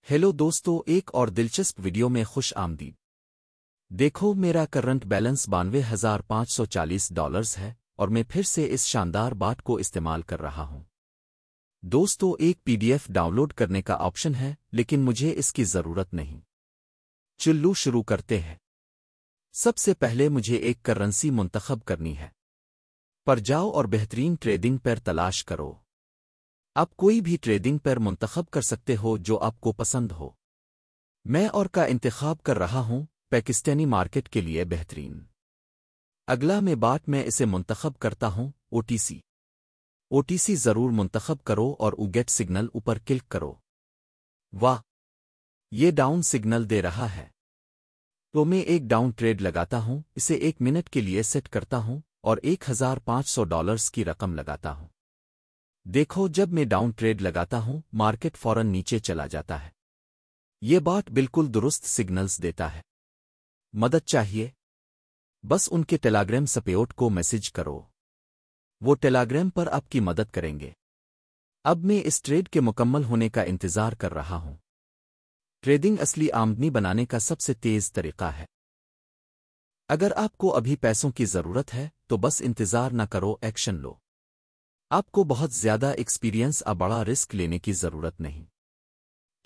Hello दोस्तों, एक और दिलचस्प वीडियो में खुश आमदीद। देखो, मेरा करंट बैलेंस $92,540 है और मैं फिर से इस शानदार बात को इस्तेमाल कर रहा हूं। दोस्तों, एक पीडीएफ डाउनलोड करने का ऑप्शन है, लेकिन मुझे इसकी ज़रूरत नहीं। चलो शुरू करते हैं। सबसे पहले मुझे एक करेंसी मुंतखब करनी है। पर जाओ और बेहतरीन ट्रेडिंग पेयर तलाश करो। आप कोई भी ट्रेडिंग पेयर मुंतखब कर सकते हो जो आपको पसंद हो। मैं और का इंतखाब कर रहा हूं, पाकिस्तानी मार्केट के लिए बेहतरीन। अगला मैं इसे मुंतखब करता हूं, ओटीसी। ओटीसी ज़रूर मुंतखब करो और गेट सिग्नल ऊपर क्लिक करो। वाह, ये डाउन सिग्नल दे रहा है। तो मैं एक डाउन ट्रेड लगाता हूं, इसे 1 मिनट के लिए सेट करता हूं और $1,500 की रकम लगाता हूं। देखो, जब मैं डाउन ट्रेड लगाता हूं, मार्केट फौरन नीचे चला जाता है। ये बात बिल्कुल दुरुस्त सिग्नल्स देता है। मदद चाहिए? बस उनके टेलीग्राम सपोर्ट को मैसेज करो। वो टेलीग्राम पर आपकी मदद करेंगे। अब मैं इस ट्रेड के मुकम्मल होने का इंतजार कर रहा हूं। ट्रेडिंग असली आमदनी बनाने का सबसे तेज तरीका है। अगर आपको अभी पैसों की जरूरत है तो बस इंतजार न करो, एक्शन लो। आपको बहुत ज्यादा एक्सपीरियंस या बड़ा रिस्क लेने की जरूरत नहीं।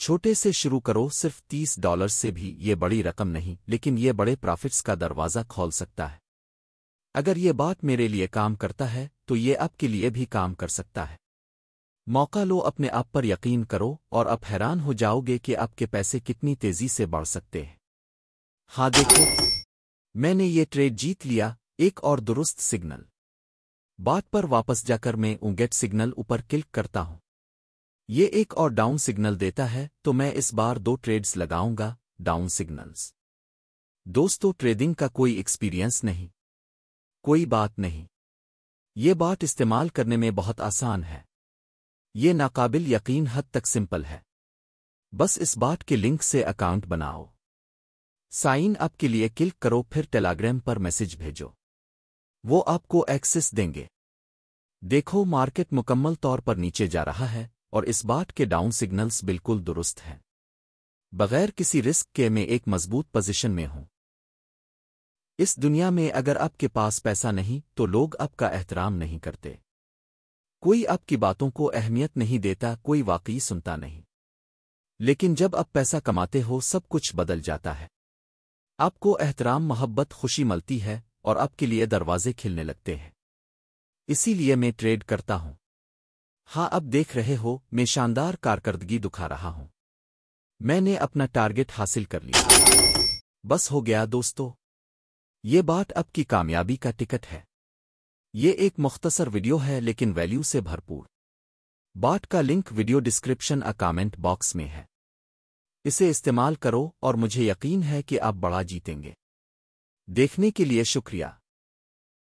छोटे से शुरू करो, सिर्फ $30 से भी ये बड़ी रकम नहीं, लेकिन ये बड़े प्रॉफिट्स का दरवाज़ा खोल सकता है। अगर ये बात मेरे लिए काम करता है तो ये आपके लिए भी काम कर सकता है। मौका लो, अपने आप पर यकीन करो और आप हैरान हो जाओगे कि आपके पैसे कितनी तेजी से बढ़ सकते हैं। हाँ देखो, मैंने ये ट्रेड जीत लिया। एक और दुरुस्त सिग्नल। बात पर वापस जाकर मैं गेट सिग्नल ऊपर क्लिक करता हूं। ये एक और डाउन सिग्नल देता है, तो मैं इस बार 2 ट्रेड्स लगाऊंगा, डाउन सिग्नल्स। दोस्तों, ट्रेडिंग का कोई एक्सपीरियंस नहीं, कोई बात नहीं। ये बात इस्तेमाल करने में बहुत आसान है। ये नाकाबिल यकीन हद तक सिंपल है। बस इस बात के लिंक से अकाउंट बनाओ, साइन अप के लिए क्लिक करो, फिर टेलीग्राम पर मैसेज भेजो। वो आपको एक्सेस देंगे। देखो, मार्केट मुकम्मल तौर पर नीचे जा रहा है और इस बात के डाउन सिग्नल्स बिल्कुल दुरुस्त हैं। बगैर किसी रिस्क के मैं एक मजबूत पोजीशन में हूं। इस दुनिया में अगर आपके पास पैसा नहीं तो लोग आपका एहतराम नहीं करते। कोई आपकी बातों को अहमियत नहीं देता, कोई वाकई सुनता नहीं। लेकिन जब आप पैसा कमाते हो, सब कुछ बदल जाता है। आपको एहतराम, मोहब्बत, खुशी मिलती है और आपके लिए दरवाजे खिलने लगते हैं। इसीलिए मैं ट्रेड करता हूं। हाँ, अब देख रहे हो, मैं शानदार कारकर्दगी दिखा रहा हूं। मैंने अपना टारगेट हासिल कर लिया। बस हो गया दोस्तों। ये बात आपकी कामयाबी का टिकट है। ये एक मुख्तसर वीडियो है लेकिन वैल्यू से भरपूर। बात का लिंक वीडियो डिस्क्रिप्शन या कमेंट बॉक्स में है। इसे इस्तेमाल करो और मुझे यकीन है कि आप बड़ा जीतेंगे। देखने के लिए शुक्रिया।